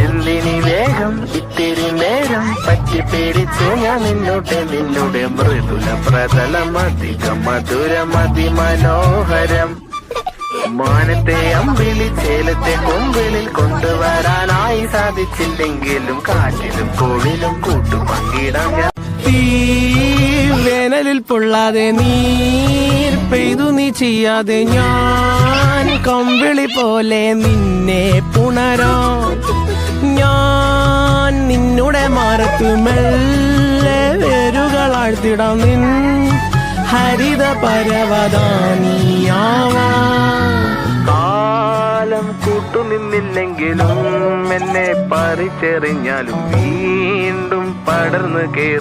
എന്തിനി വേഗം ഇത്തിരി നേരം പറ്റി പേടിച്ചു ഞാൻ നിന്നുടെ മൃദുല പ്രതലം അധികം മധുരം അതിമനോഹരം. മാനത്തെ അമ്പിളി ചേലത്തെ കൊമ്പിളിൽ കൊണ്ടുവരാനായി സാധിച്ചില്ലെങ്കിലും കാറ്റിലും കോവിലും കൂട്ടുപങ്കിടാൻ ഞാൻ. വേനലിൽ പൊള്ളാതെ നീർ പെയ്തു നീ ചെയ്യാതെ ഞാൻ കമ്പിളി പോലെ നിന്നെ പുണരാം. ഞാൻ നിന്നുടെ മാറത്തു മെല്ലെ വേരുകളാഴ്ത്തിടാം. നിൻ ഹരിത പരവതാനിയാവാം. കാലം കൂട്ടുനിന്നില്ലെങ്കിലും എന്നെ പറിച്ചെറിഞ്ഞാലും വീണ്ടും പടർന്നു കേറി